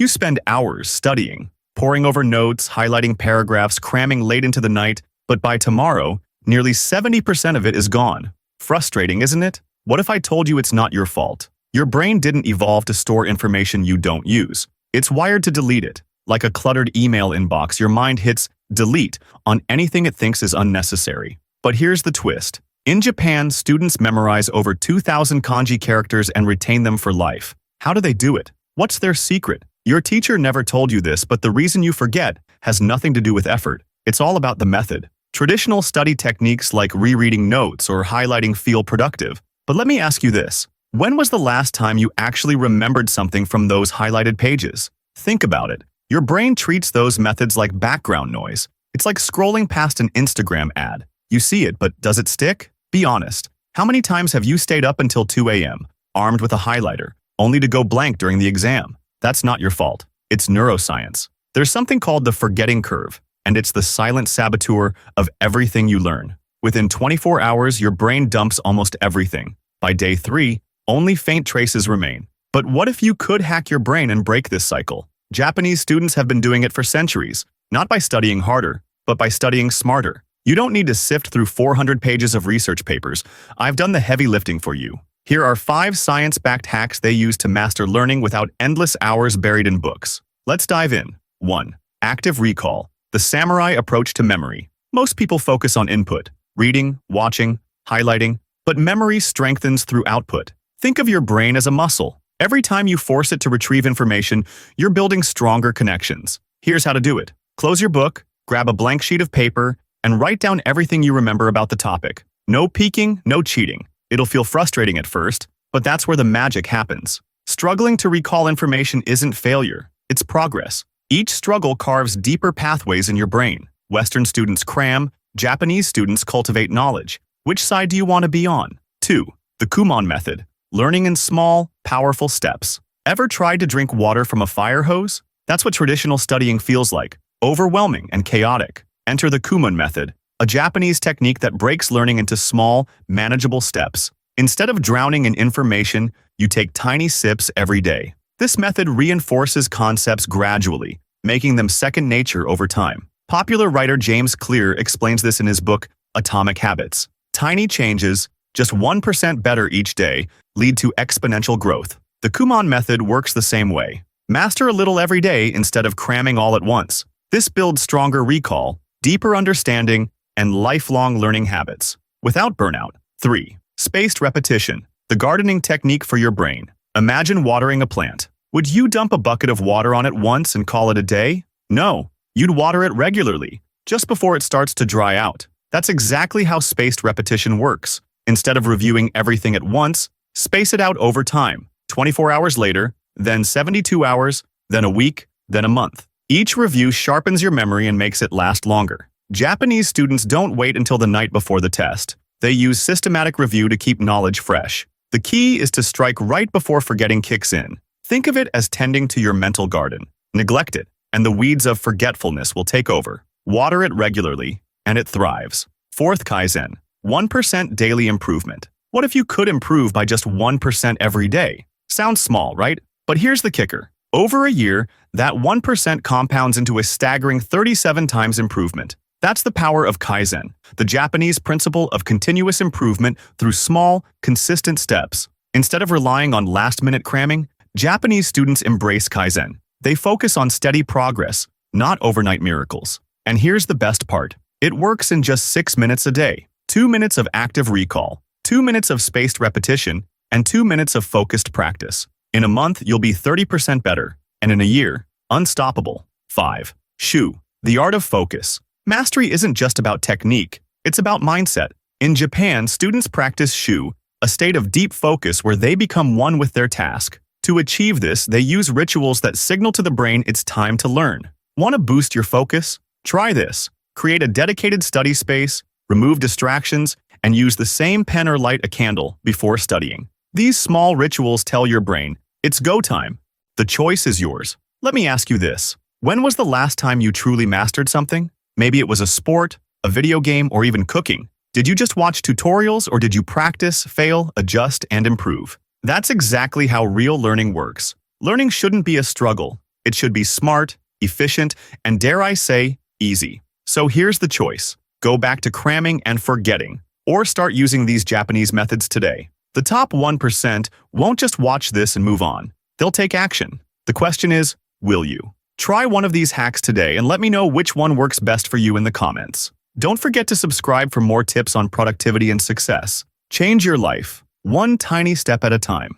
You spend hours studying, poring over notes, highlighting paragraphs, cramming late into the night, but by tomorrow, nearly 70% of it is gone. Frustrating, isn't it? What if I told you it's not your fault? Your brain didn't evolve to store information you don't use. It's wired to delete it. Like a cluttered email inbox, your mind hits delete on anything it thinks is unnecessary. But here's the twist. In Japan, students memorize over 2,000 kanji characters and retain them for life. How do they do it? What's their secret? Your teacher never told you this, but the reason you forget has nothing to do with effort. It's all about the method. Traditional study techniques like rereading notes or highlighting feel productive. But let me ask you this. When was the last time you actually remembered something from those highlighted pages? Think about it. Your brain treats those methods like background noise. It's like scrolling past an Instagram ad. You see it, but does it stick? Be honest. How many times have you stayed up until 2 a.m., armed with a highlighter, only to go blank during the exam? That's not your fault. It's neuroscience. There's something called the forgetting curve, and it's the silent saboteur of everything you learn. Within 24 hours, your brain dumps almost everything. By day 3, only faint traces remain. But what if you could hack your brain and break this cycle? Japanese students have been doing it for centuries, not by studying harder, but by studying smarter. You don't need to sift through 400 pages of research papers. I've done the heavy lifting for you. Here are 5 science-backed hacks they use to master learning without endless hours buried in books. Let's dive in. 1. Active recall. The samurai approach to memory. Most people focus on input, reading, watching, highlighting, but memory strengthens through output. Think of your brain as a muscle. Every time you force it to retrieve information, you're building stronger connections. Here's how to do it. Close your book, grab a blank sheet of paper, and write down everything you remember about the topic. No peeking, no cheating. It'll feel frustrating at first, but that's where the magic happens. Struggling to recall information isn't failure, it's progress. Each struggle carves deeper pathways in your brain. Western students cram, Japanese students cultivate knowledge. Which side do you want to be on? 2. The Kumon method. Learning in small, powerful steps. Ever tried to drink water from a fire hose? That's what traditional studying feels like. Overwhelming and chaotic. Enter the Kumon method, a Japanese technique that breaks learning into small, manageable steps. Instead of drowning in information, you take tiny sips every day. This method reinforces concepts gradually, making them second nature over time. Popular writer James Clear explains this in his book, Atomic Habits. Tiny changes, just 1% better each day, lead to exponential growth. The Kumon method works the same way. Master a little every day instead of cramming all at once. This builds stronger recall, deeper understanding, and lifelong learning habits, without burnout. 3. Spaced repetition, the gardening technique for your brain. Imagine watering a plant. Would you dump a bucket of water on it once and call it a day? No, you'd water it regularly, just before it starts to dry out. That's exactly how spaced repetition works. Instead of reviewing everything at once, space it out over time. 24 hours later, then 72 hours, then a week, then a month. Each review sharpens your memory and makes it last longer. Japanese students don't wait until the night before the test. They use systematic review to keep knowledge fresh. The key is to strike right before forgetting kicks in. Think of it as tending to your mental garden. Neglect it, and the weeds of forgetfulness will take over. Water it regularly, and it thrives. 4th Kaizen, 1% daily improvement. What if you could improve by just 1% every day? Sounds small, right? But here's the kicker. Over a year, that 1% compounds into a staggering 37 times improvement. That's the power of Kaizen, the Japanese principle of continuous improvement through small, consistent steps. Instead of relying on last-minute cramming, Japanese students embrace Kaizen. They focus on steady progress, not overnight miracles. And here's the best part. It works in just 6 minutes a day. 2 minutes of active recall, 2 minutes of spaced repetition, and 2 minutes of focused practice. In a month, you'll be 30% better, and in a year, unstoppable. 5. Shu, the art of focus. Mastery isn't just about technique, it's about mindset. In Japan, students practice Shu, a state of deep focus where they become one with their task. To achieve this, they use rituals that signal to the brain it's time to learn. Want to boost your focus? Try this. Create a dedicated study space, remove distractions, and use the same pen or light a candle before studying. These small rituals tell your brain, it's go time. The choice is yours. Let me ask you this. When was the last time you truly mastered something? Maybe it was a sport, a video game, or even cooking. Did you just watch tutorials, or did you practice, fail, adjust, and improve? That's exactly how real learning works. Learning shouldn't be a struggle. It should be smart, efficient, and dare I say, easy. So here's the choice. Go back to cramming and forgetting, or start using these Japanese methods today. The top 1% won't just watch this and move on. They'll take action. The question is, will you? Try one of these hacks today and let me know which one works best for you in the comments. Don't forget to subscribe for more tips on productivity and success. Change your life, one tiny step at a time.